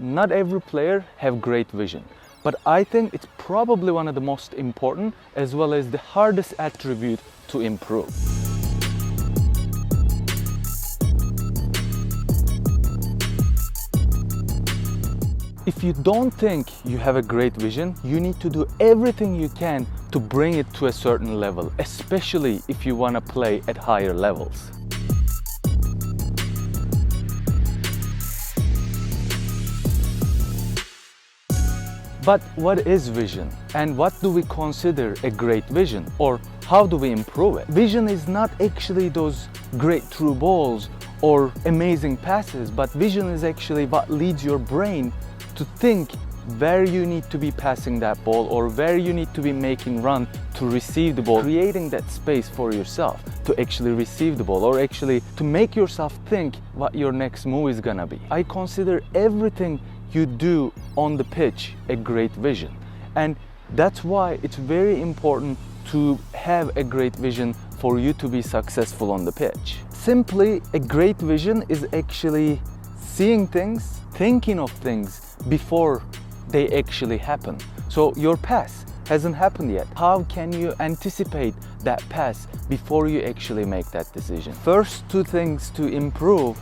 not every player have great vision, but I think it's probably one of the most important as well as the hardest attribute to improve. If you don't think you have a great vision, you need to do everything you can to bring it to a certain level, especially if you want to play at higher levels. But what is vision? And what do we consider a great vision? Or how do we improve it? Vision is not actually those great through balls or amazing passes, but vision is actually what leads your brain to think where you need to be passing that ball or where you need to be making run to receive the ball, creating that space for yourself to actually receive the ball or actually to make yourself think what your next move is gonna be. I consider everything you do on the pitch a great vision, and that's why it's very important to have a great vision for you to be successful on the pitch. Simply, a great vision is actually seeing things, thinking of things before they actually happen. So your pass hasn't happened yet. How can you anticipate that pass before you actually make that decision? First two things to improve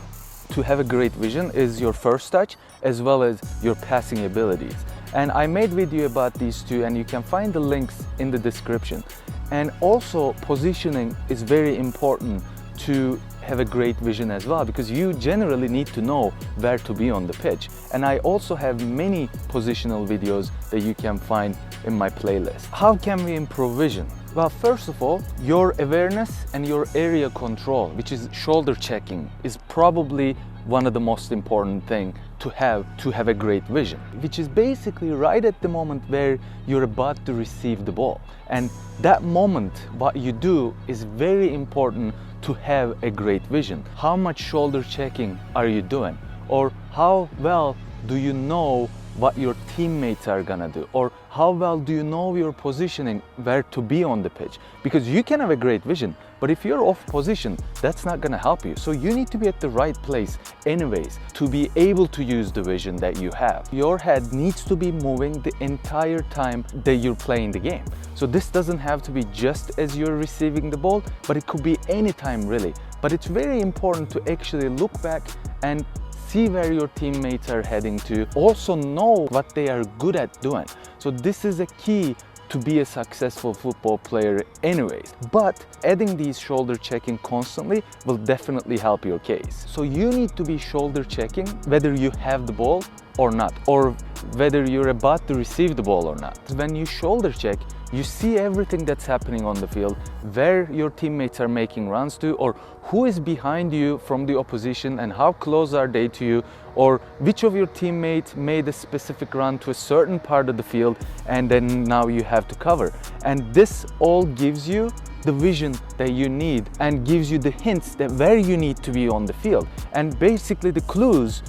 to have a great vision is your first touch as well as your passing abilities. And I made video about these two, and you can find the links in the description. And also positioning is very important to have a great vision as well, because you generally need to know where to be on the pitch. And I also have many positional videos that you can find in my playlist. How can we improve vision? Well, first of all, your awareness and your area control, which is shoulder checking, is probably one of the most important thing to have a great vision, which is basically right at the moment where you're about to receive the ball. And that moment, what you do is very important to have a great vision. How much shoulder checking are you doing? Or how well do you know what your teammates are gonna do? Or how well do you know your positioning, where to be on the pitch? Because you can have a great vision, but if you're off position, that's not gonna help you. So you need to be at the right place anyways to be able to use the vision that you have. Your head needs to be moving the entire time that you're playing the game. So this doesn't have to be just as you're receiving the ball, but it could be any time really. But it's very important to actually look back and see where your teammates are heading to. Also know what they are good at doing. So this is a key to be a successful football player anyways. But adding these shoulder checking constantly will definitely help your case. So you need to be shoulder checking whether you have the ball or not, or whether you're about to receive the ball or not. When you shoulder check, you see everything that's happening on the field, where your teammates are making runs to, or who is behind you from the opposition and how close are they to you, or which of your teammates made a specific run to a certain part of the field and then now you have to cover. And this all gives you the vision that you need and gives you the hints that where you need to be on the field, and basically the clues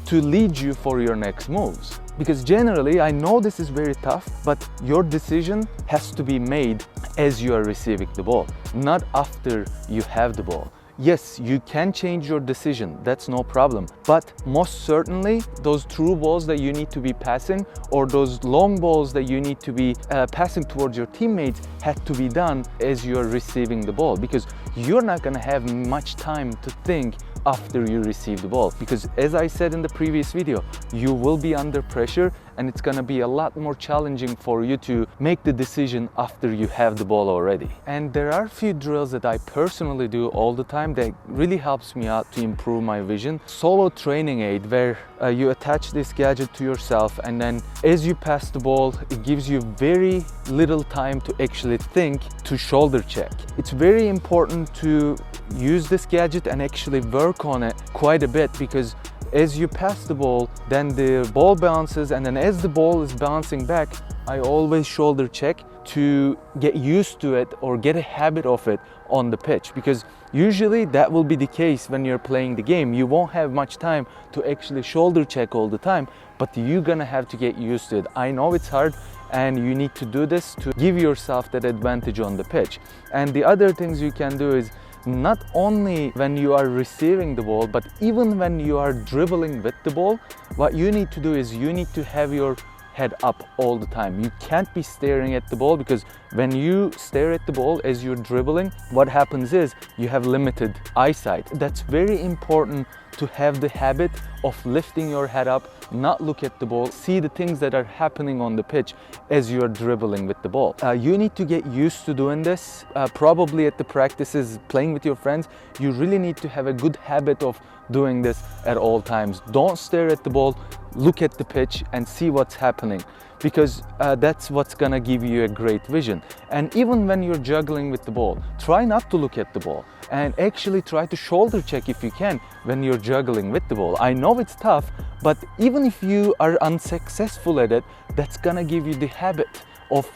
to lead you for your next moves. Because generally, I know this is very tough, but your decision has to be made as you are receiving the ball, not after you have the ball. Yes, you can change your decision, that's no problem. But most certainly, those through balls that you need to be passing or those long balls that you need to be passing towards your teammates had to be done as you're receiving the ball, because you're not gonna have much time to think after you receive the ball. Because as I said in the previous video, you will be under pressure and it's gonna be a lot more challenging for you to make the decision after you have the ball already. And there are a few drills that I personally do all the time that really helps me out to improve my vision. Solo training aid, where you attach this gadget to yourself, and then as you pass the ball, it gives you very little time to actually think to shoulder check. It's very important to use this gadget and actually work on it quite a bit, because as you pass the ball, then the ball bounces, and then as the ball is bouncing back, I always shoulder check to get used to it or get a habit of it on the pitch, because usually that will be the case when you're playing the game. You won't have much time to actually shoulder check all the time, but you're gonna have to get used to it. I know it's hard, and you need to do this to give yourself that advantage on the pitch. And the other things you can do is not only when you are receiving the ball, but even when you are dribbling with the ball, what you need to do is you need to have your head up all the time. You can't be staring at the ball, because when you stare at the ball as you're dribbling, what happens is you have limited eyesight. That's very important, to have the habit of lifting your head up, not look at the ball, see the things that are happening on the pitch as you're dribbling with the ball. You need to get used to doing this. Probably at the practices, playing with your friends, you really need to have a good habit of doing this at all times. Don't stare at the ball, look at the pitch and see what's happening, because that's what's gonna give you a great vision. And even when you're juggling with the ball, try not to look at the ball and actually try to shoulder check if you can when you're juggling with the ball. I know it's tough, but even if you are unsuccessful at it, that's gonna give you the habit of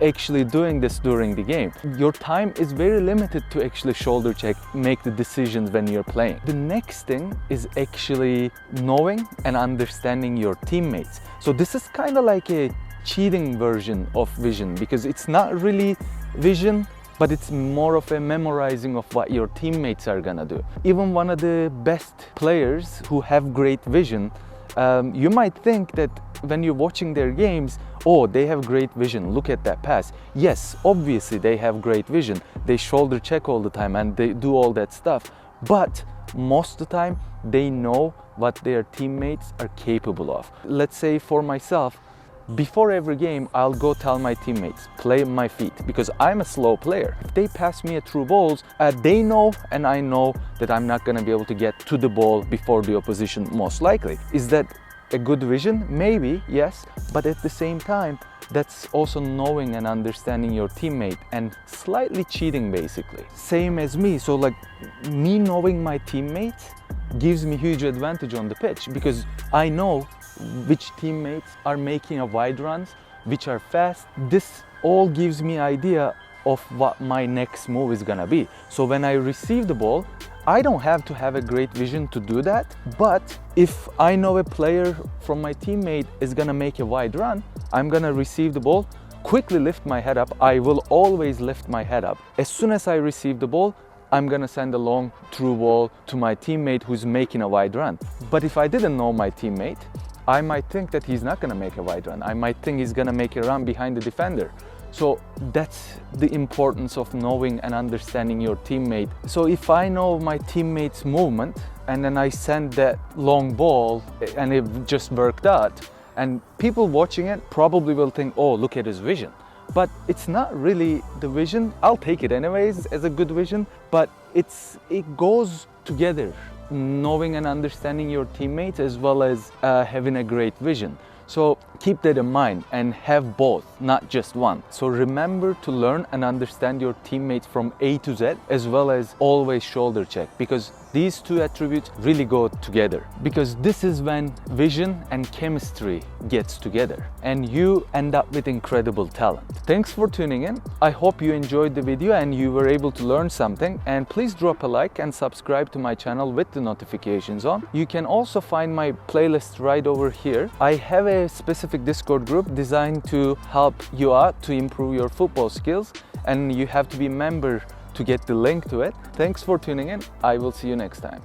actually doing this during the game. Your time is very limited to actually shoulder check, make the decisions when you're playing. The next thing is actually knowing and understanding your teammates. So this is kind of like a cheating version of vision, because it's not really vision, but it's more of a memorizing of what your teammates are gonna do. Even one of the best players who have great vision, you might think that when you're watching their games, oh, they have great vision, look at that pass. Yes, obviously they have great vision. They shoulder check all the time and they do all that stuff. But most of the time, they know what their teammates are capable of. Let's say for myself, before every game, I'll go tell my teammates, play my feet, because I'm a slow player. If they pass me a through balls, they know and I know that I'm not gonna be able to get to the ball before the opposition, most likely. Is that a good vision? Maybe, yes, but at the same time, that's also knowing and understanding your teammate and slightly cheating, basically. Same as me, so like me knowing my teammates gives me huge advantage on the pitch, because I know which teammates are making a wide runs, which are fast. This all gives me idea of what my next move is gonna be. So when I receive the ball, I don't have to have a great vision to do that, but if I know a player from my teammate is gonna make a wide run, I'm gonna receive the ball, quickly lift my head up. I will always lift my head up. As soon as I receive the ball, I'm gonna send a long through ball to my teammate who's making a wide run. But if I didn't know my teammate, I might think that he's not gonna make a wide run. I might think he's gonna make a run behind the defender. So that's the importance of knowing and understanding your teammate. So if I know my teammate's movement and then I send that long ball and it just worked out, and people watching it probably will think, oh, look at his vision. But it's not really the vision. I'll take it anyways as a good vision, but it goes together. Knowing and understanding your teammates as well as having a great vision. So keep that in mind and have both, not just one. So remember to learn and understand your teammates from A to Z, as well as always shoulder check, because these two attributes really go together, because this is when vision and chemistry gets together and you end up with incredible talent. Thanks for tuning in. I hope you enjoyed the video and you were able to learn something, and please drop a like and subscribe to my channel with the notifications on. You can also find my playlist right over here. I have a specific Discord group designed to help you out to improve your football skills, and you have to be a member to get the link to it. Thanks for tuning in. I will see you next time.